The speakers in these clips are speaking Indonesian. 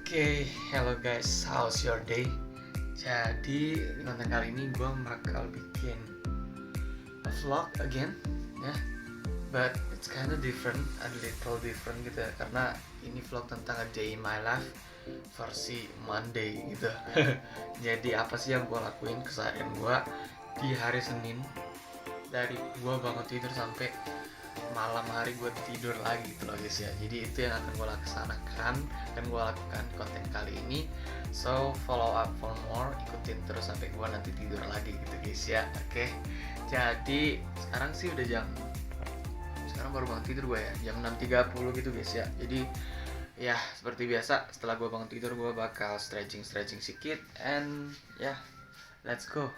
Hello guys, how's your day? Jadi di konten kali ini gue bakal bikin a vlog again, ya. But it's kinda different, a little different gitu ya, karena ini vlog tentang a day in my life versi Monday gitu. Jadi apa sih yang gue lakuin keseharian gue di hari Senin, dari gue bangun tidur sampai malam hari gue tidur lagi gitu loh guys ya. Jadi itu yang akan gue laksanakan, akan gue lakukan di konten kali ini. So follow up for more, ikutin terus sampai gue nanti tidur lagi gitu guys ya. Oke. Jadi sekarang sih udah sekarang baru bangun tidur gue ya, jam 6.30 gitu guys ya. Jadi ya seperti biasa, setelah gue bangun tidur gue bakal stretching sedikit, and ya, let's go.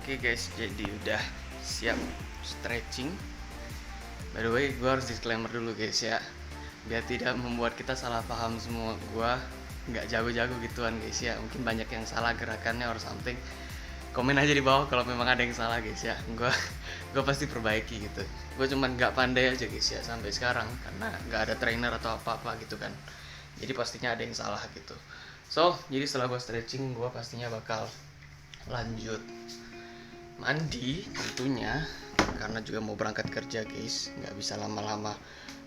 Oke guys, jadi udah siap stretching. By the way, gue harus disclaimer dulu guys ya, biar tidak membuat kita salah paham semua. Gue nggak jago-jago gituan guys ya, mungkin banyak yang salah gerakannya or something. Komen aja di bawah kalau memang ada yang salah guys ya. Gue pasti perbaiki gitu. Gue cuman nggak pandai aja guys ya sampai sekarang, karena nggak ada trainer atau apa-apa gitu kan. Jadi pastinya ada yang salah gitu. So, jadi setelah gue stretching, gue pastinya bakal lanjut mandi tentunya, karena juga mau berangkat kerja guys. Nggak bisa lama-lama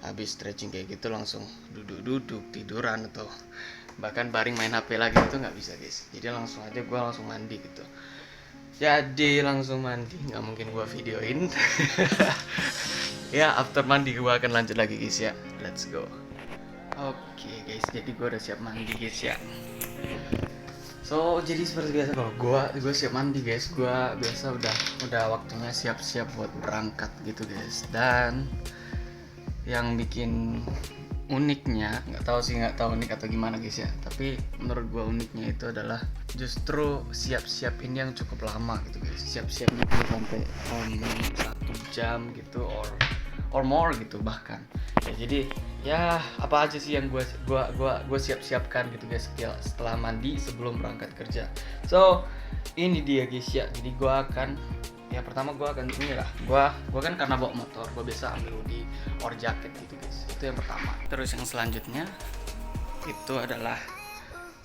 habis stretching kayak gitu langsung duduk-duduk tiduran atau bahkan baring main HP lagi, itu nggak bisa guys. Jadi langsung aja gue langsung mandi gitu. Jadi langsung mandi, nggak mungkin gue videoin. Ya after mandi gue akan lanjut lagi guys ya. Let's go. Oke guys, jadi gue udah siap mandi guys ya. So jadi seperti biasa, kalau gue siap mandi guys, gue biasa udah waktunya siap-siap buat berangkat gitu guys. Dan yang bikin uniknya, nggak tahu unik atau gimana guys ya, tapi menurut gue uniknya itu adalah justru siap-siap ini yang cukup lama gitu guys. Siap-siap itu sampai 1 jam gitu or more gitu bahkan ya. Jadi ya apa aja sih yang gue siap-siapkan gitu guys setelah mandi sebelum berangkat kerja. So ini dia guys ya. Jadi gue akan, ya pertama gue akan inilah, gue kan karena bawa motor, gue biasa ambil hoodie or jaket gitu guys. Itu yang pertama. Terus yang selanjutnya itu adalah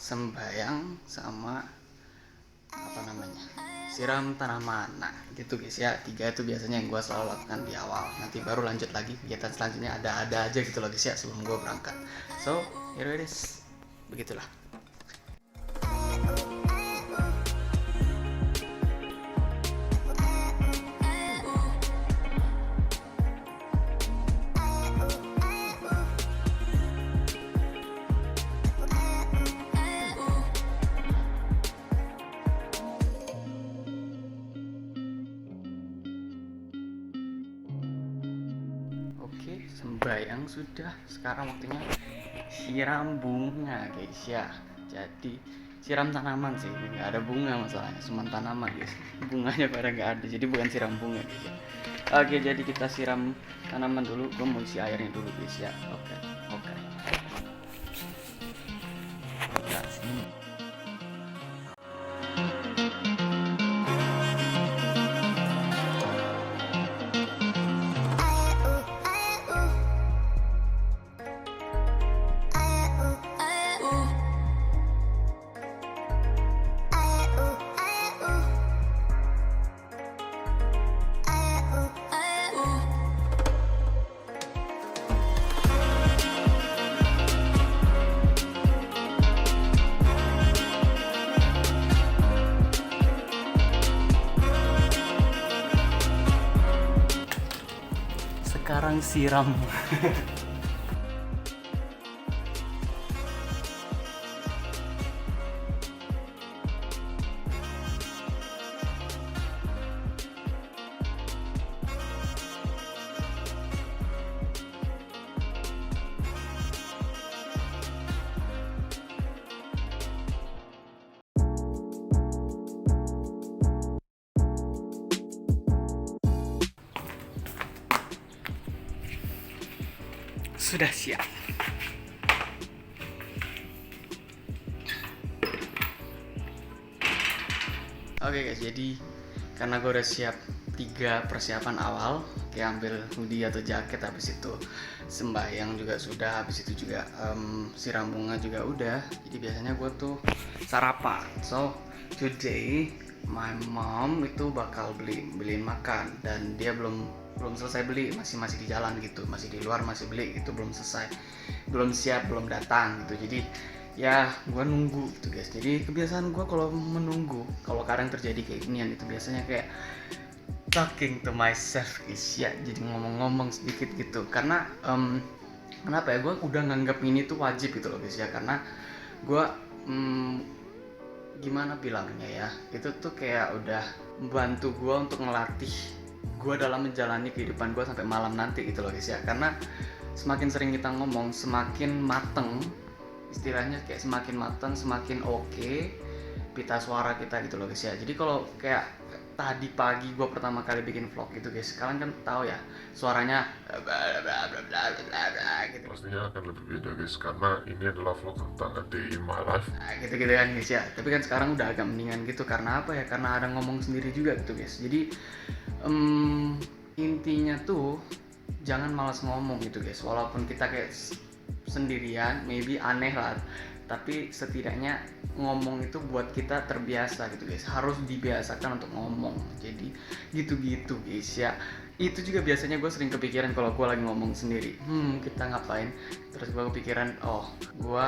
sembayang sama apa namanya, siram tanaman. Nah gitu guys ya, 3 itu biasanya yang gue selalu lakukan di awal. Nanti baru lanjut lagi kegiatan selanjutnya, ada aja gitu loh guys ya sebelum gue berangkat. So here it is, begitulah. Oke, sembayang sudah. Sekarang waktunya siram bunga guys ya. Jadi siram tanaman sih, nggak ada bunga masalahnya, cuma tanaman guys. Bunganya pada nggak ada, jadi bukan siram bunga guys ya. Oke, jadi kita siram tanaman dulu. Gue mau isi airnya dulu guys ya. Oke. Nah, sini. siram. Sudah siap. Oke guys, jadi karena gue udah siap 3 persiapan awal, kayak ambil hoodie atau jaket, habis itu sembahyang juga sudah, habis itu juga siram bunga juga udah. Jadi biasanya gue tuh sarapan. So today my mom itu bakal beliin makan, dan dia belum selesai beli, masih di jalan gitu, masih di luar, masih beli gitu, belum selesai, belum siap, belum datang gitu. Jadi ya gue nunggu gitu guys. Jadi kebiasaan gue kalau menunggu, kalau kadang terjadi kayak ginian itu biasanya kayak talking to myself guys ya, jadi ngomong-ngomong sedikit gitu. Karena kenapa ya, gue udah nganggap ini tuh wajib gitu loh guys ya, karena gue gimana bilangnya ya, itu tuh kayak udah membantu gue untuk ngelatih gue dalam menjalani kehidupan gue sampai malam nanti gitu loh guys ya. Karena semakin sering kita ngomong, semakin mateng, istilahnya kayak semakin mateng, semakin oke pita suara kita gitu loh guys ya. Jadi kalau kayak tadi pagi gue pertama kali bikin vlog gitu guys, kalian kan tahu ya suaranya bla bla bla bla bla bla gitu. Pastinya akan lebih beda guys, karena ini adalah vlog tentang a day in my life. Gitu-gitu kan guys ya. Tapi kan sekarang udah agak mendingan gitu, karena apa ya, karena ada ngomong sendiri juga gitu guys. Jadi intinya tuh jangan malas ngomong gitu guys. Walaupun kita kayak sendirian, maybe aneh lah, tapi setidaknya ngomong itu buat kita terbiasa gitu guys. Harus dibiasakan untuk ngomong. Jadi gitu-gitu guys ya. Itu juga biasanya gue sering kepikiran kalau gue lagi ngomong sendiri, kita ngapain, terus gue kepikiran, oh gue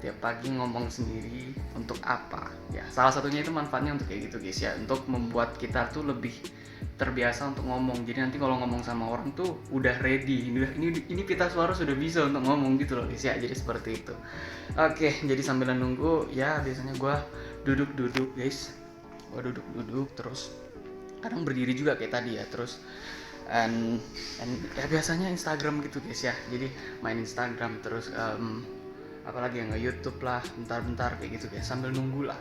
tiap pagi ngomong sendiri untuk apa ya. Salah satunya itu manfaatnya untuk kayak gitu guys ya, untuk membuat kita tuh lebih terbiasa untuk ngomong. Jadi nanti kalau ngomong sama orang tuh udah ready, ini pita suara sudah bisa untuk ngomong gitu loh guys ya. Jadi seperti itu. Oke, jadi sambil nunggu ya, biasanya gue duduk guys. Gue duduk terus kadang berdiri juga kayak tadi ya. Terus and ya biasanya Instagram gitu guys ya. Jadi main Instagram terus apalagi yang YouTube lah, bentar-bentar kayak gitu guys, sambil nunggu.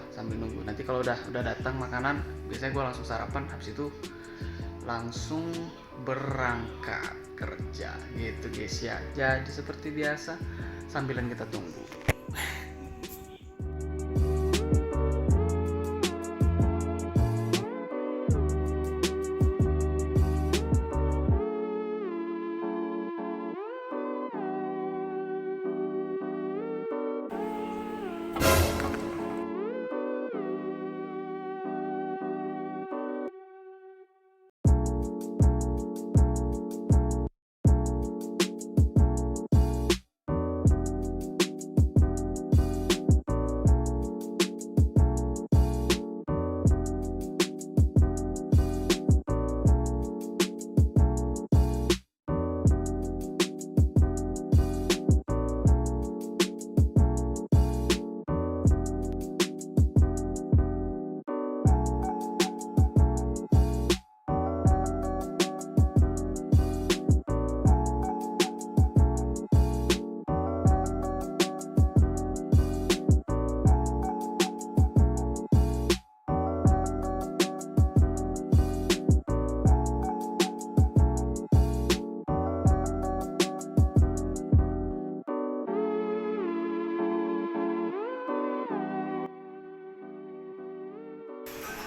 Nanti kalau udah datang makanan, biasanya gue langsung sarapan, habis itu langsung berangkat kerja gitu guys ya. Jadi seperti biasa, sambilan kita tunggu.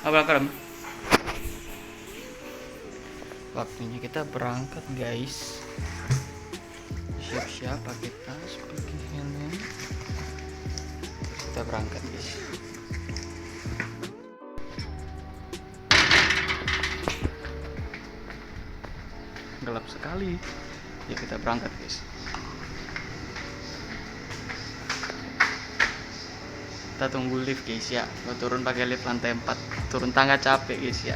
Abang, waktunya kita berangkat guys. Siap-siap pakai tas, pakai helm. Kita berangkat guys. Gelap sekali. Ya kita berangkat guys. Kita tunggu lift guys ya. Gue turun pakai lift lantai 4. Turun tangga capek guys ya.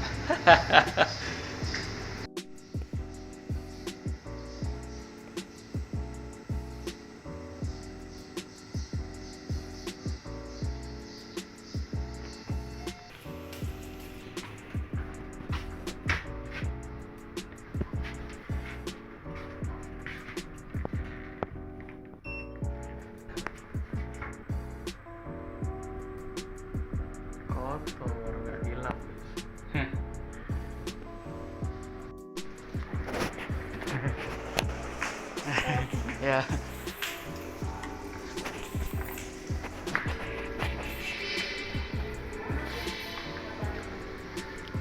motor, nggak gelap. Ya.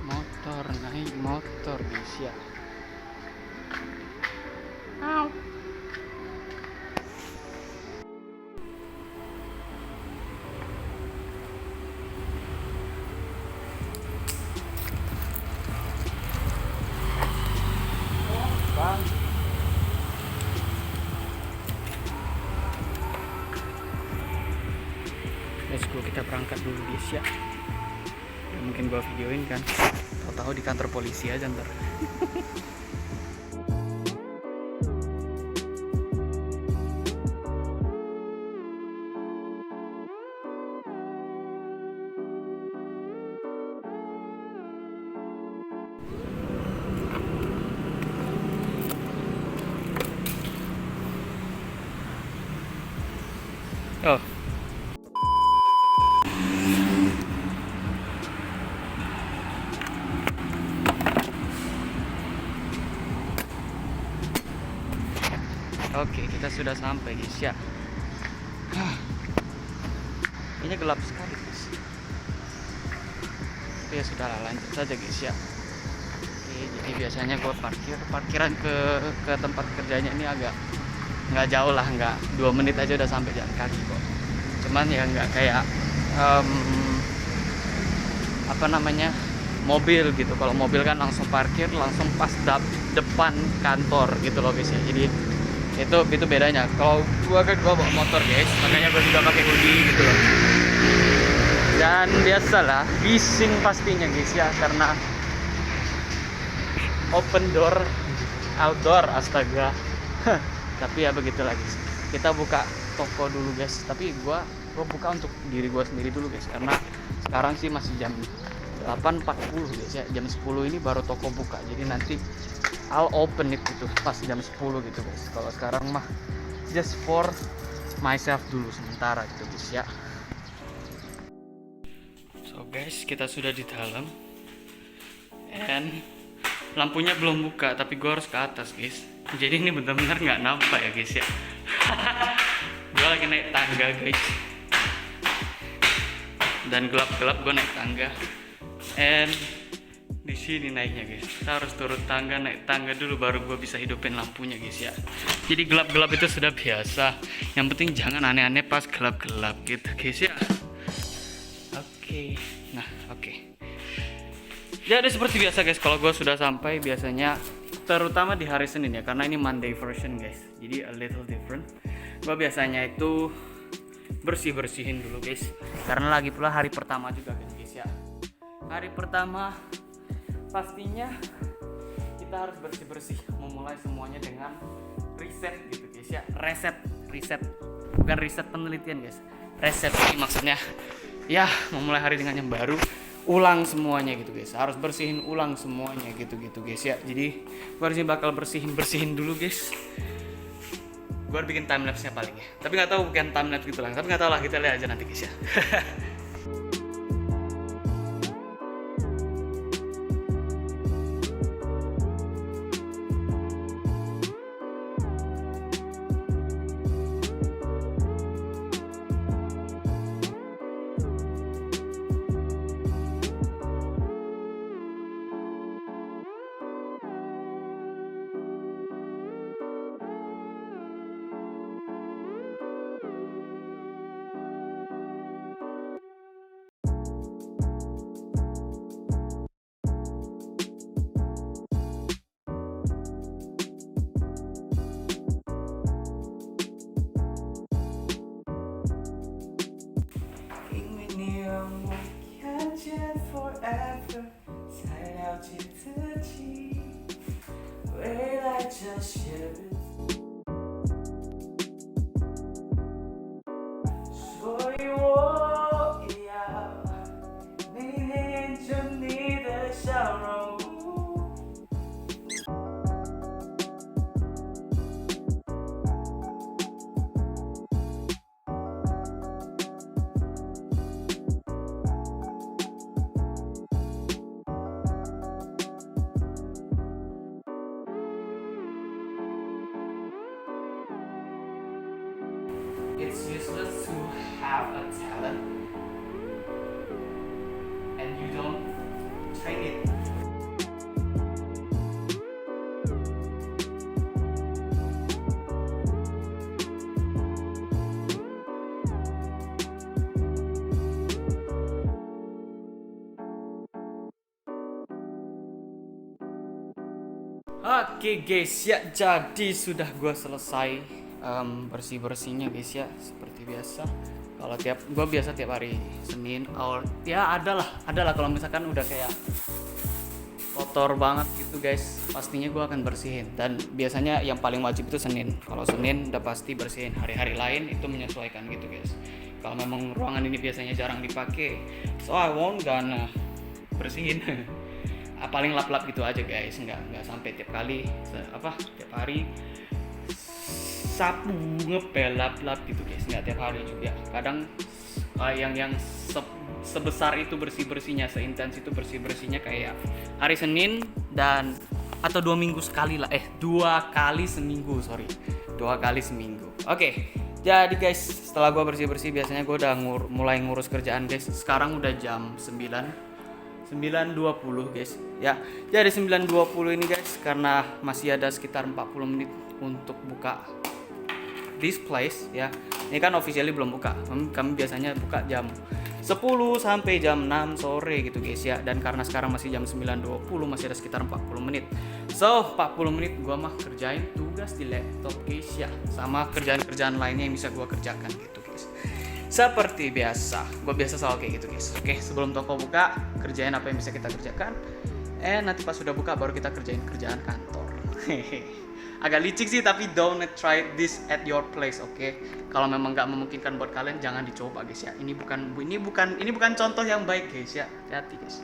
Motor, naik motor guys ya. Bang. Let's go, kita berangkat dulu guys ya. Ya mungkin gua videoin kan. Tahu-tahu di kantor polisi aja ntar. Oh. Oke, kita sudah sampai guys ya. Ini gelap sekali guys. Tapi ya sudah lah, lanjut saja guys ya. Oke, jadi biasanya gue parkiran ke tempat kerjanya ini agak nggak jauh lah, nggak 2 menit aja udah sampai jalan kaki kok. Cuman ya nggak kayak apa namanya, mobil gitu. Kalau mobil kan langsung parkir langsung pas depan kantor gitu loh guys ya. Jadi itu bedanya. Kalau gua bawa motor guys, makanya gua juga pakai hoodie gitu loh. Dan biasalah bising pastinya guys ya, karena open door outdoor, astaga. Tapi ya begitulah guys. Kita buka toko dulu guys. Tapi gua buka untuk diri gua sendiri dulu guys, karena sekarang sih masih jam 8.40 guys ya. Jam 10 ini baru toko buka. Jadi nanti I'll open it gitu pas jam 10 gitu guys. Kalau sekarang mah just for myself dulu sementara gitu guys ya. So guys, kita sudah di dalam. And lampunya belum buka, tapi gue harus ke atas guys. Jadi ini benar-benar nggak nampak ya guys ya. Gue lagi naik tangga guys. Dan gelap-gelap gue naik tangga. And di sini naiknya guys. Kita harus turun tangga, naik tangga dulu baru gue bisa hidupin lampunya guys ya. Jadi gelap-gelap itu sudah biasa. Yang penting jangan aneh-aneh pas gelap-gelap gitu guys ya. Oke. Nah, oke. Jadi seperti biasa guys, kalau gue sudah sampai biasanya, terutama di hari Senin ya, karena ini Monday version guys. Jadi a little different. Gue biasanya itu bersih-bersihin dulu guys. Karena lagi pula hari pertama juga kan guys ya. Hari pertama pastinya kita harus bersih-bersih, memulai semuanya dengan riset gitu guys ya. Riset bukan riset penelitian guys, reset ini maksudnya ya memulai hari dengan yang baru, ulang semuanya gitu guys, harus bersihin ulang semuanya gitu guys ya. Jadi gue harusnya bakal bersihin dulu guys. Gue harus bikin timelapse nya paling ya, tapi nggak tahu bukan timelapse gitu lah, tapi nggak tahu lah, kita lihat aja nanti guys ya. Forever 才了解自己，未来这些日子，所以我也要每天研究你的笑容。it's useless to have a talent and you don't train it. Oke guys, ya jadi sudah gua selesai bersih-bersihnya guys ya, seperti biasa. Kalau gua biasa tiap hari Senin, or ya adalah kalau misalkan udah kayak kotor banget gitu guys, pastinya gua akan bersihin. Dan biasanya yang paling wajib itu Senin. Kalau Senin udah pasti bersihin. Hari-hari lain itu menyesuaikan gitu guys. Kalau memang ruangan ini biasanya jarang dipakai, so I won't gonna bersihin. Paling lap-lap gitu aja guys, nggak sampai tiap hari sapu ngepel lap-lap gitu guys, nggak tiap hari juga. Kadang yang sebesar itu bersihnya, seintens itu bersihnya kayak hari Senin dan atau 2 minggu sekali lah, 2 kali seminggu, 2 kali seminggu. Oke, jadi guys, setelah gue bersih biasanya gue udah mulai ngurus kerjaan guys. Sekarang udah jam 9.20 guys ya. Jadi 9.20 ini guys, karena masih ada sekitar 40 menit untuk buka this place ya. Ini kan officially belum buka. Kami biasanya buka jam 10 sampai jam 6 sore gitu guys ya. Dan karena sekarang masih jam 9.20, masih ada sekitar 40 menit. So 40 menit gua mah kerjain tugas di laptop guys ya, sama kerjaan-kerjaan lainnya yang bisa gua kerjakan gitu guys. Seperti biasa, gue biasa selalu kayak gitu guys. Oke, sebelum toko buka, kerjain apa yang bisa kita kerjakan. Nanti pas sudah buka baru kita kerjain kerjaan kantor. Agak licik sih, tapi don't try this at your place, oke? Kalau memang nggak memungkinkan buat kalian, jangan dicoba guys ya. Ini bukan contoh yang baik guys ya. Hati-hati guys.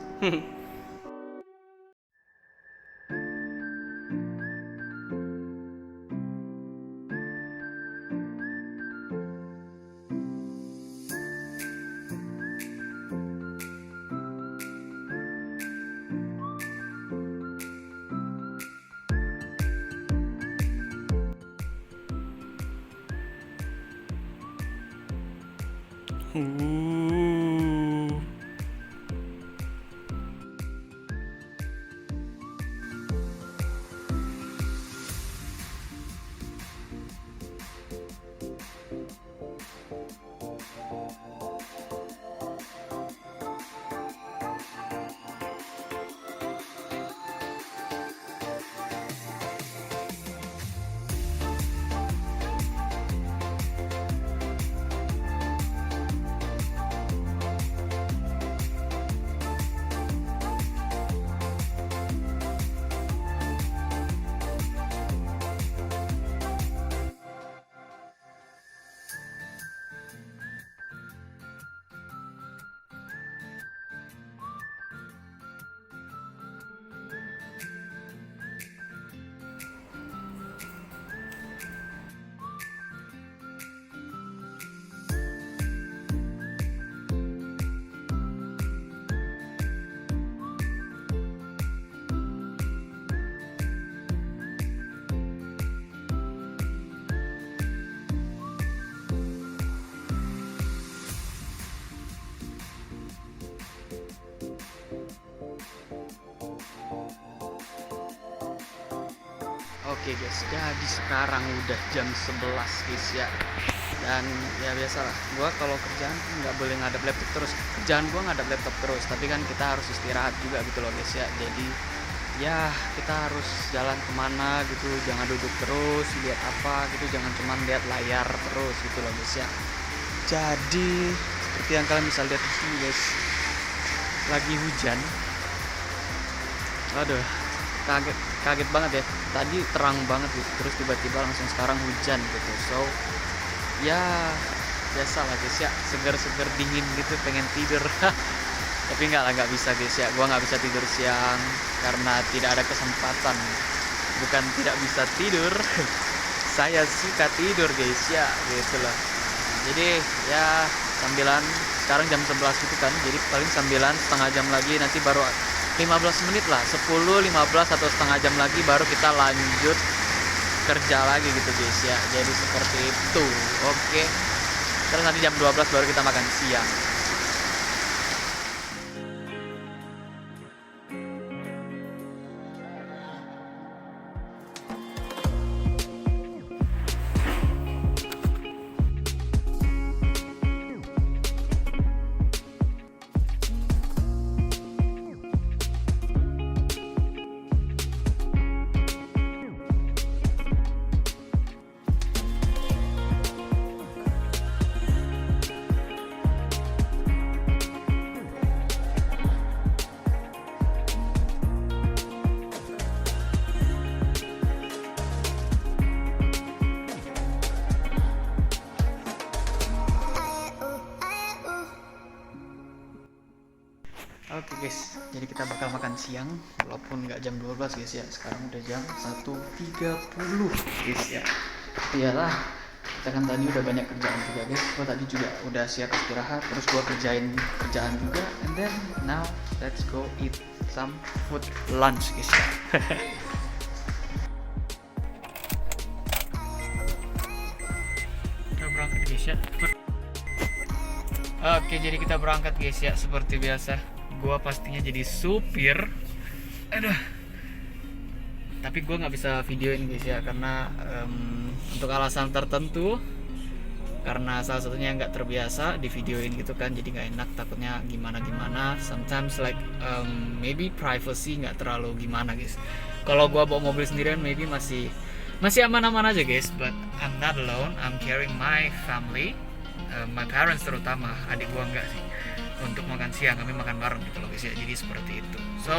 Oke guys, jadi sekarang udah jam 11 guys ya. Dan ya biasalah, gua kalau kerjaan nggak boleh ngadep laptop terus. Kerjaan gua ngadep laptop terus, tapi kan kita harus istirahat juga gitu loh guys ya. Jadi ya kita harus jalan kemana gitu, jangan duduk terus lihat apa gitu, jangan cuma lihat layar terus gitu loh guys ya. Jadi seperti yang kalian bisa lihat di sini guys, lagi hujan. Aduh, kaget banget ya, tadi terang banget gitu, terus tiba-tiba langsung sekarang hujan gitu. So ya biasa lah guys ya, seger-seger dingin gitu, pengen tidur. Tapi nggak bisa guys ya, gua nggak bisa tidur siang karena tidak ada kesempatan. Bukan tidak bisa tidur, saya suka tidur guys ya, gitu loh. Jadi ya sambilan, sekarang jam 11 gitu kan, jadi paling sambilan setengah jam lagi, nanti baru 15 menit lah, 10, 15 atau setengah jam lagi baru kita lanjut kerja lagi gitu guys ya. Jadi seperti itu. Oke. Terus nanti jam 12 baru kita makan siang. Oke guys, jadi kita bakal makan siang walaupun nggak jam 12 guys ya. Sekarang udah jam 1.30 guys ya. Iyalah, kita kan tadi udah banyak kerjaan juga guys. Gua tadi juga udah siap istirahat, terus gua kerjain kerjaan juga. And then now let's go eat some food lunch guys ya. Kita berangkat guys ya. Oke, jadi kita berangkat guys ya, seperti biasa. Gua pastinya jadi supir. Aduh. Tapi gua nggak bisa videoin guys ya, karena untuk alasan tertentu. Karena salah satunya nggak terbiasa di videoin gitu kan, jadi nggak enak, takutnya gimana. Sometimes like maybe privacy nggak terlalu gimana guys. Kalau gua bawa mobil sendirian maybe masih aman-aman aja guys. But I'm not alone. I'm carrying my family. My parents terutama, adik gua enggak sih, untuk makan siang. Kami makan bareng gitu loh guys ya, jadi seperti itu. So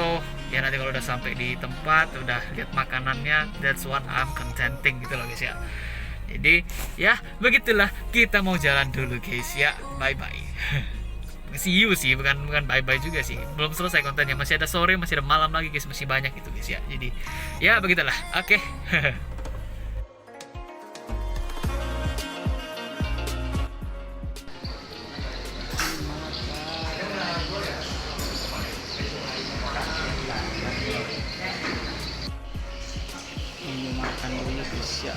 ya nanti kalau udah sampai di tempat, udah lihat makanannya, that's what I'm contenting gitu loh guys ya. Jadi ya begitulah, kita mau jalan dulu guys ya, bye bye. See you sih, bukan bye bye juga sih, belum selesai kontennya, masih ada sore, masih ada malam lagi guys, masih banyak gitu guys ya. Jadi ya begitulah, oke. Makan dulu guys ya.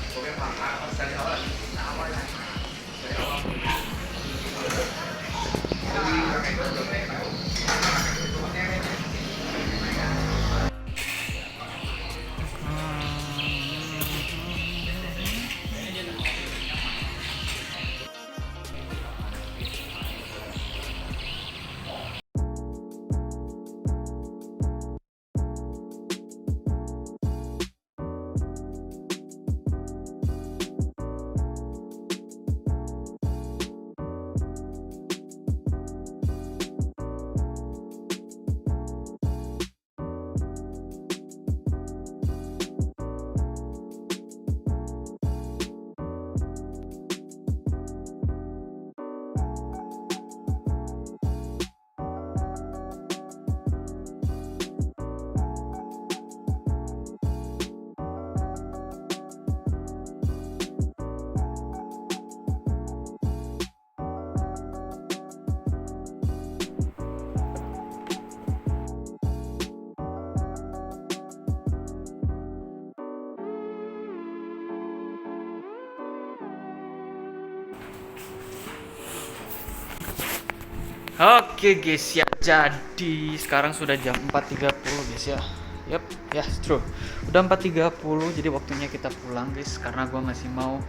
Oke guys ya, jadi sekarang sudah jam 4.30 guys ya. Yap, ya true. Udah 4.30, jadi waktunya kita pulang guys, karena gua masih mau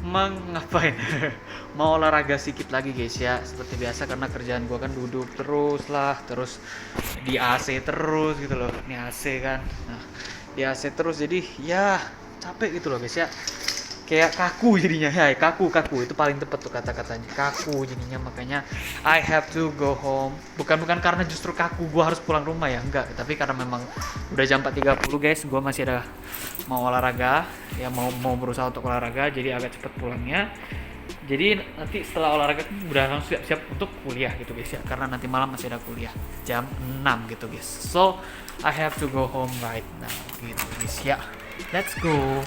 ngapain? Mau olahraga sedikit lagi guys ya, seperti biasa, karena kerjaan gua kan duduk terus lah, terus di AC terus gitu loh. Ini AC kan. Nah, di AC terus, jadi ya capek gitu loh guys ya. Kayak kaku jadinya, ya kaku itu paling tepat tuh kata-katanya, kaku jadinya. Makanya I have to go home, bukan karena justru kaku gua harus pulang rumah ya, enggak, tapi karena memang udah jam 4.30 guys, gua masih ada mau olahraga ya, mau berusaha untuk olahraga, jadi agak cepet pulangnya. Jadi nanti setelah olahraga udah langsung siap-siap untuk kuliah gitu guys ya, karena nanti malam masih ada kuliah jam 6 gitu guys. So I have to go home right now gitu guys ya, let's go.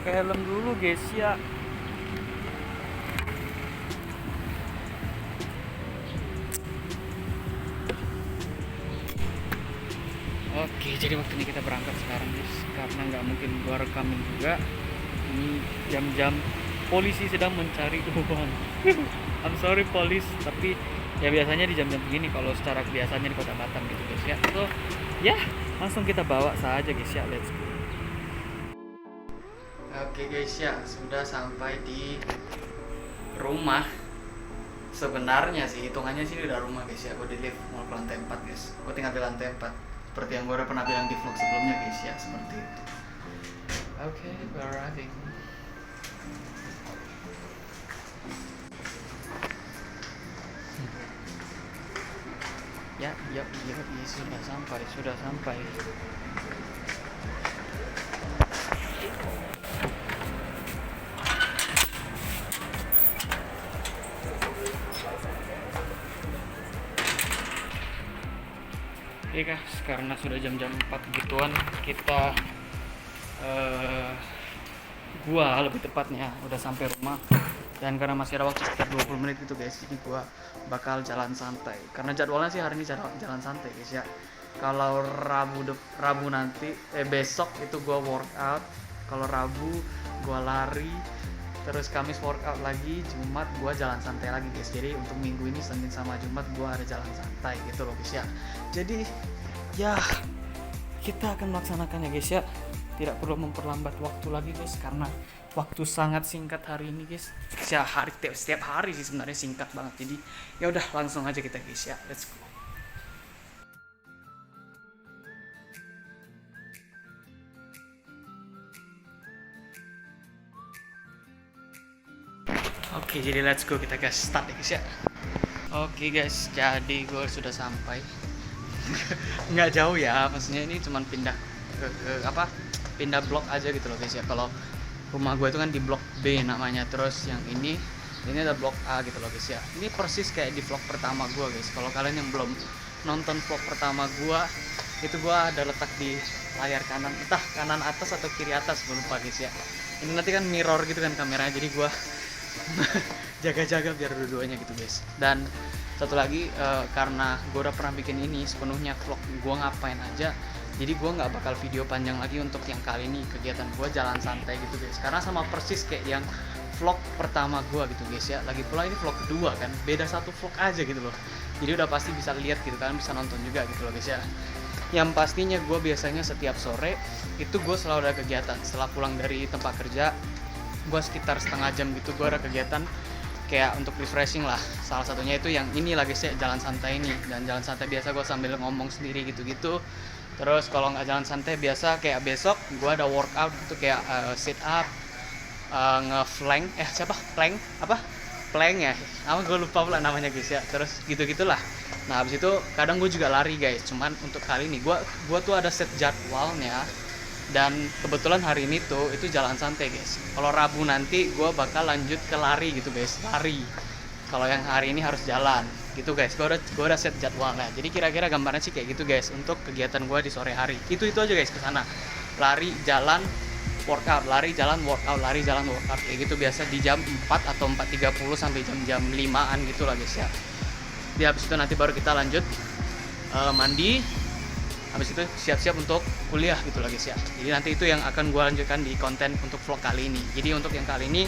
pakai helm dulu guys ya. Oke, jadi waktunya kita berangkat sekarang guys, karena nggak mungkin gua rekamin juga. Ini jam-jam polisi sedang mencari uang. I'm sorry polis, tapi ya biasanya di jam-jam begini kalau secara biasanya di Kota Batam gitu guys ya. So ya langsung kita bawa saja guys ya, let's go. Oke guys ya, sudah sampai di rumah. Sebenarnya sih hitungannya sih udah rumah guys ya. Gue di lift mau ke lantai 4 guys. Gue tinggal di lantai 4 seperti yang gue udah pernah bilang di vlog sebelumnya guys ya, seperti itu. Oke, we're arriving. Ya, sudah sampai. Oke guys, karena sudah jam-jam 4 gituan, kita gua lebih tepatnya udah sampai rumah. Dan karena masih ada waktu sekitar 20 menit gitu guys, jadi gua bakal jalan santai. Karena jadwalnya sih hari ini jalan santai guys ya. Kalau Rabu nanti besok itu gua workout. Kalau Rabu gua lari. Terus Kamis workout lagi, Jumat gua jalan santai lagi guys. Jadi untuk minggu ini Senin sama Jumat gua ada jalan santai gitu loh guys ya. Jadi ya kita akan melaksanakannya guys ya. Tidak perlu memperlambat waktu lagi guys, karena waktu sangat singkat hari ini guys. Ya setiap hari sih sebenarnya singkat banget. Jadi ya udah langsung aja kita guys ya. Let's go. Oke, jadi let's go, kita guys start ya guys ya. Oke guys, jadi gue sudah sampai. Nggak jauh ya, maksudnya ini cuman pindah pindah blok aja gitu loh guys ya. Kalau rumah gue itu kan di blok B namanya, terus yang ini ada blok A gitu loh guys ya. Ini persis kayak di vlog pertama gue guys. Kalau kalian yang belum nonton vlog pertama gue, itu gue ada letak di layar kanan, entah kanan atas atau kiri atas, gue lupa guys ya. Ini nanti kan mirror gitu kan kameranya, jadi gue jaga-jaga biar dua-duanya gitu guys. Dan satu lagi karena gue udah pernah bikin ini sepenuhnya vlog gue ngapain aja, jadi gue nggak bakal video panjang lagi untuk yang kali ini. Kegiatan gue jalan santai gitu guys, karena sama persis kayak yang vlog pertama gue gitu guys ya. Lagi pula ini vlog kedua kan, beda satu vlog aja gitu loh, jadi udah pasti bisa lihat gitu kan, bisa nonton juga gitu loh guys ya. Yang pastinya gue biasanya setiap sore itu gue selalu ada kegiatan. Setelah pulang dari tempat kerja, gue sekitar setengah jam gitu gue ada kegiatan kayak untuk refreshing lah. Salah satunya itu yang ini lagi sih, jalan santai ini. Dan jalan santai biasa gue sambil ngomong sendiri gitu-gitu. Terus kalau nggak jalan santai biasa kayak besok gue ada workout gitu, kayak sit up, plank ya, gue lupa pula namanya guys ya. Terus gitu-gitulah. Nah habis itu kadang gue juga lari guys. Cuman untuk kali ini gue tuh ada set jadwalnya. Dan kebetulan hari ini tuh itu jalan santai guys. Kalau Rabu nanti gue bakal lanjut ke lari gitu guys, lari. Kalau yang hari ini harus jalan gitu guys. Gue udah set jadwalnya. Jadi kira-kira gambarnya sih kayak gitu guys untuk kegiatan gue di sore hari. Itu aja guys, ke sana. Lari, jalan, workout, lari, jalan, workout, lari, jalan, workout. Kayak gitu biasa di jam 4 atau 4.30 sampai jam 5-an gitu lah guys ya. Di habis itu nanti baru kita lanjut mandi. Habis itu siap-siap untuk kuliah gitu lah guys ya. Jadi nanti itu yang akan gue lanjutkan di konten untuk vlog kali ini. Jadi untuk yang kali ini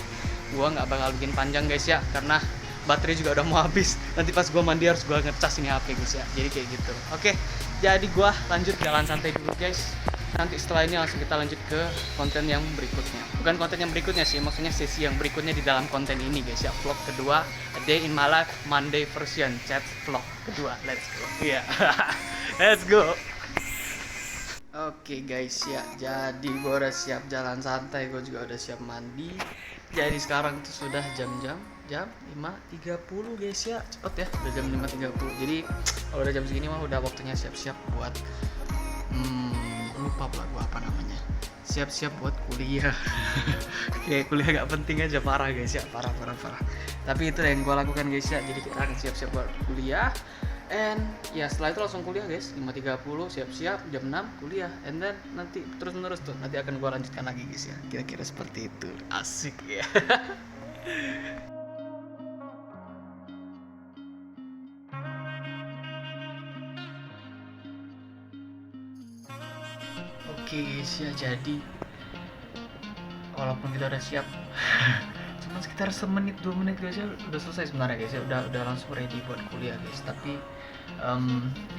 gue nggak bakal bikin panjang guys ya, karena baterai juga udah mau habis. Nanti pas gue mandi harus gue ngecas ini HP guys ya. Jadi kayak gitu. Oke, jadi gue lanjut jalan santai dulu guys. Nanti setelah ini langsung kita lanjut ke konten yang berikutnya. Bukan konten yang berikutnya sih, maksudnya sesi yang berikutnya di dalam konten ini guys ya. Vlog kedua, A Day in My Life Monday version, chat vlog kedua. Let's go. Iya. Let's go. Oke guys ya, jadi gue udah siap jalan santai, gue juga udah siap mandi. Jadi sekarang itu sudah jam 5.30 guys ya, cepet ya, udah jam 5.30. Jadi kalau udah jam segini mah udah waktunya siap-siap buat lupa pula gue apa namanya, siap-siap buat kuliah. Kayak kuliah gak penting aja, parah guys ya, parah. Tapi itu yang gue lakukan guys ya. Jadi kita akan siap-siap buat kuliah. and ya setelah itu langsung kuliah guys, 5.30 siap-siap, jam 6 kuliah, and then nanti terus menerus tuh, nanti akan gua lanjutkan lagi guys ya, kira-kira seperti itu. Asik ya. Oke guys ya, jadi walaupun kita udah siap cuma sekitar semenit 2 menit guys ya, udah selesai sebenarnya guys ya, udah langsung ready buat kuliah guys. Tapi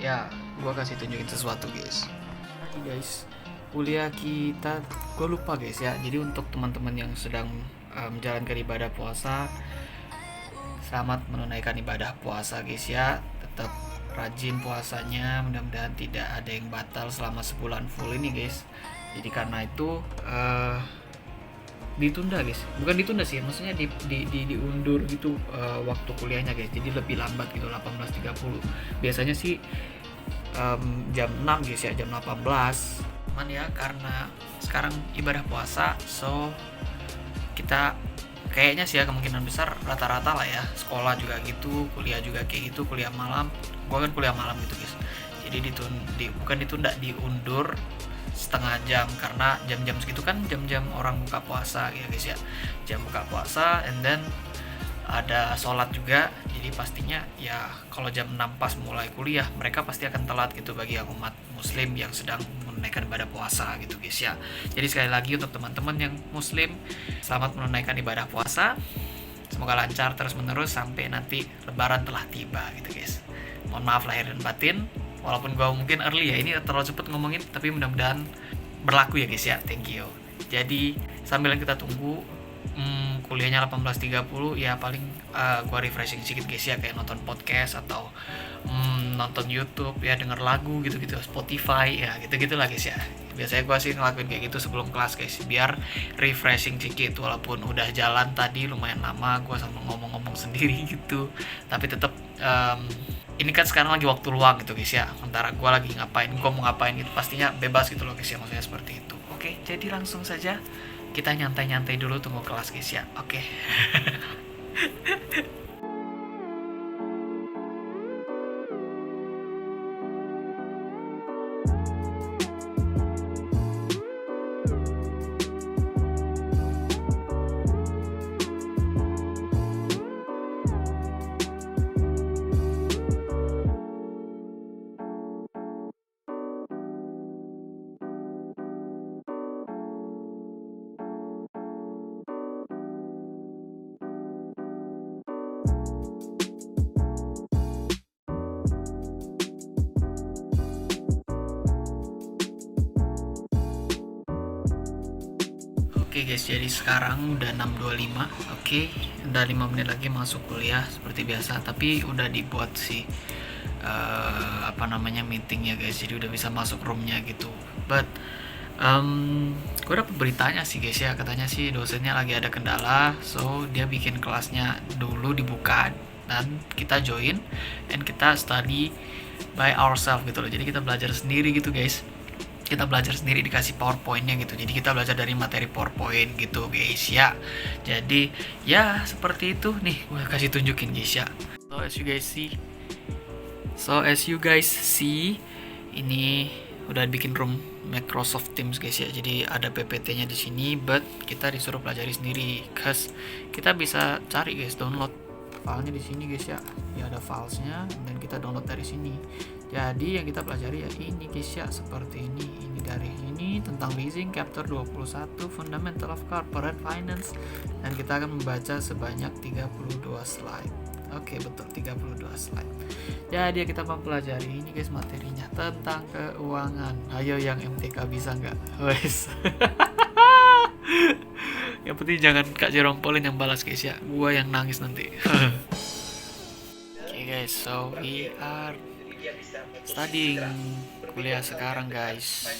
ya gua kasih tunjukin sesuatu guys. Ini guys, kuliah kita, gue lupa guys ya, jadi untuk teman-teman yang sedang menjalankan ibadah puasa, selamat menunaikan ibadah puasa guys ya, tetap rajin puasanya, mudah-mudahan tidak ada yang batal selama sebulan full ini guys. Jadi karena itu ditunda guys, bukan ditunda sih, maksudnya diundur gitu waktu kuliahnya guys, jadi lebih lambat gitu, 18.30 biasanya sih jam 6 guys ya, jam 18. Cuman ya karena sekarang ibadah puasa, so kita kayaknya sih ya kemungkinan besar rata-rata lah ya, sekolah juga gitu, kuliah juga kayak gitu, kuliah malam. Gua kan kuliah malam gitu guys, jadi bukan ditunda, diundur setengah jam, karena jam-jam segitu kan jam-jam orang buka puasa ya guys ya, jam buka puasa, and then ada sholat juga. Jadi pastinya ya kalau jam 6 pas mulai kuliah, mereka pasti akan telat gitu bagi yang umat muslim yang sedang menunaikan ibadah puasa gitu guys ya. Jadi sekali lagi untuk teman-teman yang muslim, selamat menunaikan ibadah puasa, semoga lancar terus menerus sampai nanti lebaran telah tiba gitu guys. Mohon maaf lahir dan batin, walaupun gue mungkin early ya, ini terlalu cepet ngomongin, tapi mudah-mudahan berlaku ya guys ya. Thank you. Jadi sambil kita tunggu kuliahnya 18.30 ya, paling gue refreshing sedikit guys ya, kayak nonton podcast atau nonton YouTube ya, denger lagu gitu-gitu, Spotify ya, gitu-gitu lah guys ya. Biasanya gue sih ngelakuin kayak gitu sebelum kelas guys, biar refreshing sedikit. Walaupun udah jalan tadi lumayan lama, gue sama ngomong-ngomong sendiri gitu, tapi tetap ini kan sekarang lagi waktu luang gitu guys ya, sementara gue lagi ngapain, gue mau ngapain gitu, pastinya bebas gitu loh guys ya, maksudnya seperti itu. Oke, jadi langsung saja kita nyantai-nyantai dulu, tunggu kelas guys ya. Oke. Oke guys, jadi sekarang udah 6.25. Oke, udah 5 menit lagi masuk kuliah seperti biasa, tapi udah dibuat sih meeting ya guys, jadi udah bisa masuk roomnya gitu. But gue dapet beritanya sih guys ya, katanya sih dosennya lagi ada kendala, so dia bikin kelasnya dulu dibuka dan kita join and kita study by ourselves gitu loh. Jadi kita belajar sendiri gitu guys, kita belajar sendiri, dikasih powerpointnya gitu, jadi kita belajar dari materi powerpoint gitu guys ya. Jadi ya seperti itu nih, gue kasih tunjukin guys ya. So as you guys see, ini udah bikin room Microsoft Teams guys ya. Jadi ada PPT-nya di sini, but kita disuruh pelajari sendiri, cause kita bisa cari guys, download filenya di sini guys ya. Ya ada filesnya, dan kita download dari sini. Jadi yang kita pelajari ya ini guys ya, seperti ini. Ini dari ini tentang leasing chapter 21 Fundamental of Corporate Finance, dan kita akan membaca sebanyak 32 slide. Oke, betul, 32 slide. Jadi kita mempelajari ini guys, materinya tentang keuangan. Ayo yang MTK bisa nggak? Wes. Yang penting jangan Kak Jerome Pauline yang balas guys ya, gua yang nangis nanti. Oke guys, so we are studying, kuliah sekarang guys.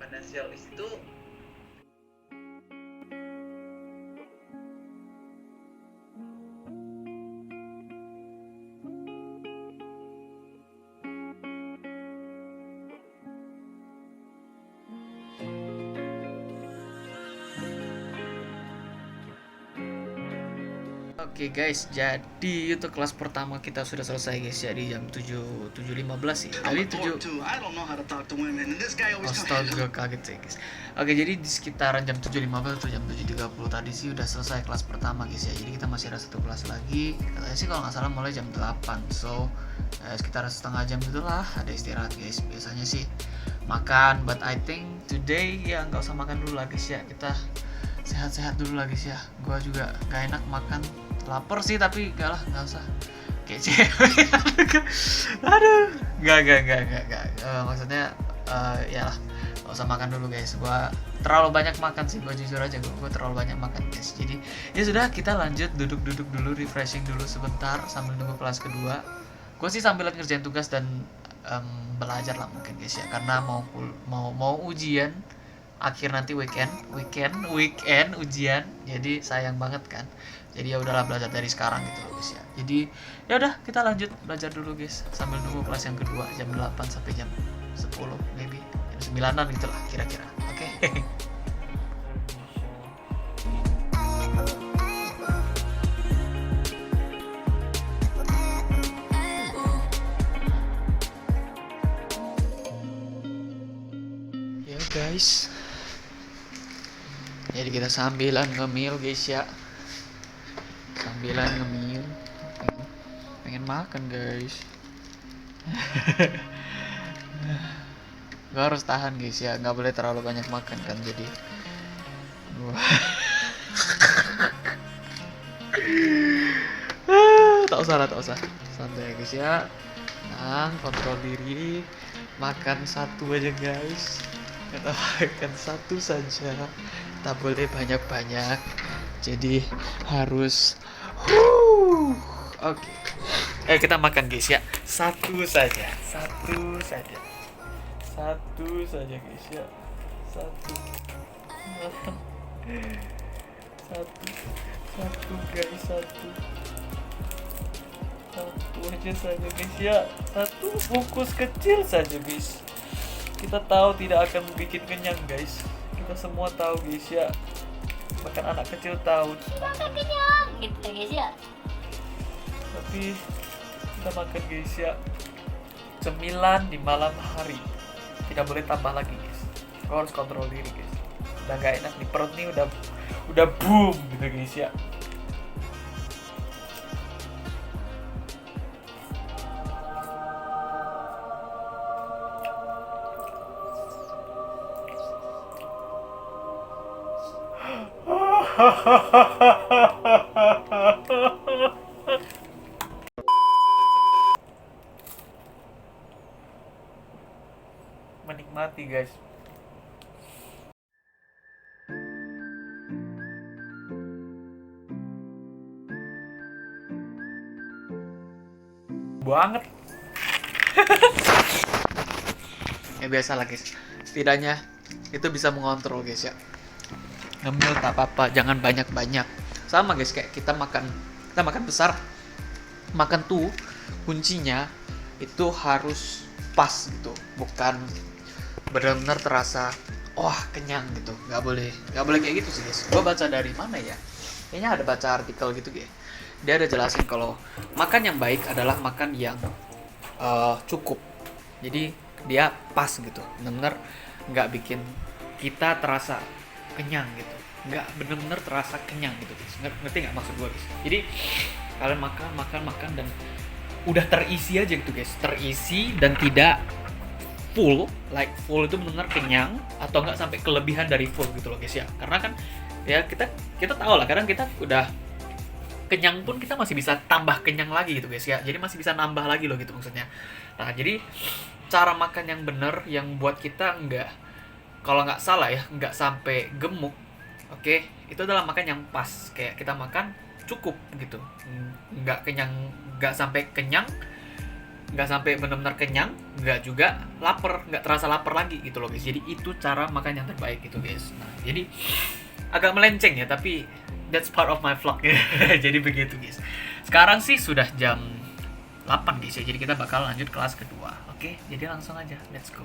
Financial itu Oke guys, jadi itu kelas pertama kita sudah selesai guys ya di jam 7.15 sih. Tadi 7. Astaga, kaget sih guys. Oke, jadi di sekitaran jam 7.15 atau jam 7.30 tadi sih udah selesai kelas pertama guys ya. Jadi kita masih ada satu kelas lagi. Katanya sih kalau nggak salah mulai jam 8. So, sekitar setengah jam itulah ada istirahat guys. Biasanya sih makan, but I think today ya nggak usah makan dulu lah guys ya. Kita sehat-sehat dulu lah guys ya. Gua juga nggak enak makan, lapar sih tapi nggak usah kayak cewek. Aduh, nggak. Maksudnya ya lah, nggak usah makan dulu guys. Gua terlalu banyak makan sih, gua jujur aja gua terlalu banyak makan guys. Jadi ya sudah, kita lanjut duduk dulu, refreshing dulu sebentar sambil nunggu kelas kedua. Gua sih sambil ngerjain tugas dan belajar lah mungkin guys ya, karena mau ujian akhir nanti, weekend ujian, jadi sayang banget kan. Jadi ya udahlah, belajar dari sekarang gitu loh guys ya. Jadi ya udah, kita lanjut belajar dulu guys sambil nunggu kelas yang kedua jam 8 sampai jam 10, maybe jam 9-an gitu lah kira-kira. Oke. Ya guys, jadi kita sambilan ngemil guys ya, sambilan ngemil, pengen makan guys. Gue harus tahan guys ya, nggak boleh terlalu banyak makan kan, jadi tak usah, santai guys ya, tenang, kontrol diri, makan satu aja guys, kita makan satu saja, tak boleh banyak-banyak, jadi harus oke. Kita makan guys ya, satu saja guys ya, satu guys, satu aja saja guys ya, satu bungkus kecil saja guys. Kita tahu tidak akan bikin kenyang guys, kita semua tahu guys ya, bahkan anak kecil tahu tidak akan kenyang gitu guys ya. Tapi kita makan guys ya, cemilan di malam hari tidak boleh tambah lagi guys. Kau harus kontrol diri guys, udah gak enak nih, perut nih udah boom gitu guys ya. Menikmati guys. Banget. Ya biasa lah guys, setidaknya itu bisa mengontrol guys ya. Ngemil tak apa-apa, jangan banyak-banyak. Sama guys, kayak kita makan besar, makan tuh kuncinya itu harus pas gitu, bukan benar-benar terasa wah kenyang gitu. Nggak boleh kayak gitu sih guys. Gua baca dari mana ya, kayaknya ada baca artikel gitu guys, dia ada jelasin kalau makan yang baik adalah makan yang cukup, jadi dia pas gitu, benar-benar nggak bikin kita terasa kenyang gitu, nggak bener-bener terasa kenyang gitu guys. Ngerti nggak maksud gue guys? Jadi kalian makan dan udah terisi aja gitu guys, terisi dan tidak full, like full itu benar-benar kenyang atau nggak sampai kelebihan dari full gitu loh guys ya. Karena kan ya kita tahu lah, kadang kita udah kenyang pun kita masih bisa tambah kenyang lagi gitu guys ya, jadi masih bisa nambah lagi loh gitu maksudnya. Nah jadi cara makan yang bener yang buat kita nggak, kalau nggak salah ya, nggak sampai gemuk, oke, itu adalah makan yang pas, kayak kita makan cukup gitu, nggak kenyang, nggak sampai kenyang, nggak sampai benar-benar kenyang, nggak juga lapar, nggak terasa lapar lagi gitu loh guys. Jadi itu cara makan yang terbaik gitu guys. Nah jadi agak melenceng ya, tapi that's part of my vlog ya. Jadi begitu guys. Sekarang sih sudah jam 8 guys ya, jadi kita bakal lanjut kelas kedua. Oke, jadi langsung aja, let's go.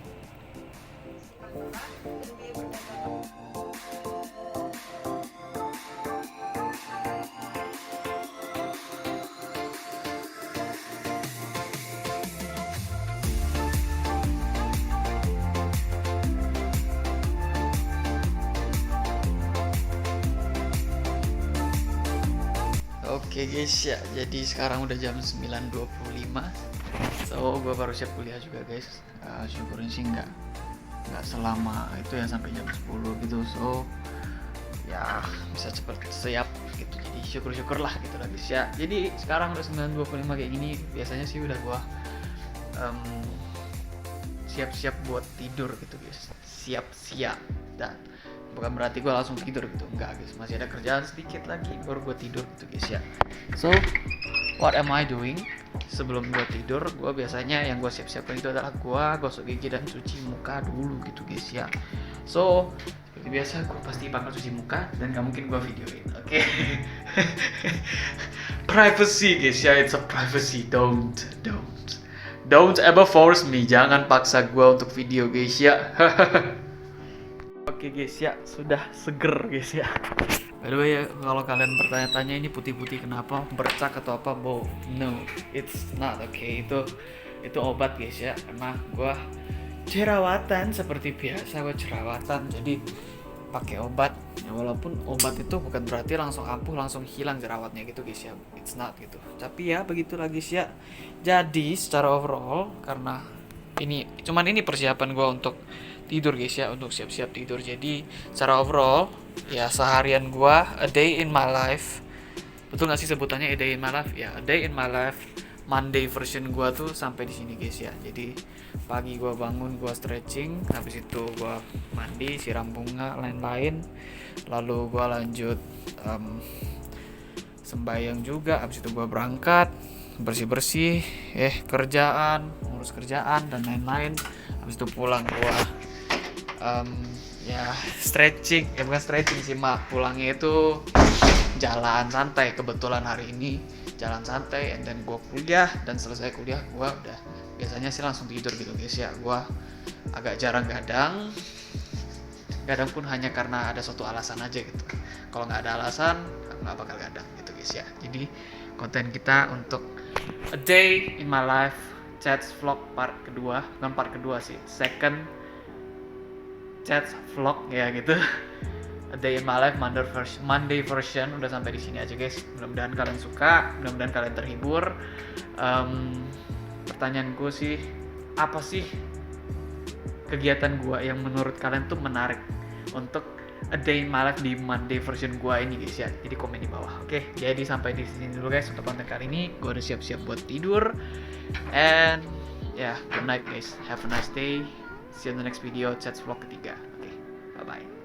Oke guys ya, jadi sekarang udah jam 9.25. So gue baru siap kuliah juga guys. Syukurin sih nggak selama itu ya, sampai jam 10 gitu. So ya bisa cepet siap gitu, jadi syukur lah gitu lah guys ya. Jadi sekarang udah 9.25 kayak gini, biasanya sih udah gue siap-siap buat tidur gitu guys. Siap-siap, dan bukan berarti gue langsung tidur gitu, enggak guys, masih ada kerjaan sedikit lagi baru gue tidur gitu guys ya. So what am I doing sebelum gue tidur? Gue biasanya yang gue siap-siapkan itu adalah gue gosok gigi dan cuci muka dulu gitu guys ya. So seperti biasa gue pasti bakal cuci muka dan gak mungkin gue videoin, oke? Privacy guys ya, it's a privacy. Don't ever force me, jangan paksa gue untuk video guys ya. Oke guys ya, sudah seger guys ya. By the way ya, kalau kalian bertanya-tanya ini putih-putih kenapa, bercak atau apa, no, it's not, okay. Itu obat guys ya, karena gue jerawatan seperti biasa, gue jerawatan jadi pakai obat ya, walaupun obat itu bukan berarti langsung ampuh, langsung hilang jerawatnya gitu guys ya, it's not gitu. Tapi ya begitulah guys ya. Jadi secara overall, karena ini persiapan gue untuk tidur guys ya, untuk siap-siap tidur. Jadi secara overall ya, seharian gua, a day in my life, betul nggak sih sebutannya a day in my life ya, a day in my life Monday version gua tuh sampai di sini guys ya. Jadi pagi gua bangun, gua stretching, habis itu gua mandi, siram bunga, lain-lain, lalu gua lanjut sembahyang juga, habis itu gua berangkat bersih-bersih, ngurus kerjaan dan lain-lain. Habis itu pulang gua ya stretching, ya bukan stretching sih mak, pulangnya itu jalan santai. Kebetulan hari ini jalan santai, and then gue kuliah, dan selesai kuliah gue udah biasanya sih langsung tidur gitu guys ya. Gue agak jarang gadang pun hanya karena ada suatu alasan aja gitu. Kalau nggak ada alasan nggak bakal gadang gitu guys ya. Jadi konten kita untuk a day in my life chats vlog part kedua, bukan part kedua sih, second chat vlog ya gitu. A day in my life Monday version udah sampai di sini aja guys. Mudah-mudahan kalian suka, mudah-mudahan kalian terhibur. Pertanyaanku sih, apa sih kegiatan gua yang menurut kalian tuh menarik untuk a day in my life di Monday version gua ini guys ya. Jadi komen di bawah. Oke, jadi sampai di sini dulu guys untuk konten kali ini. Gua udah siap-siap buat tidur, and good night guys, have a nice day. See you in the next video, chats vlog ketiga. Oke, bye-bye.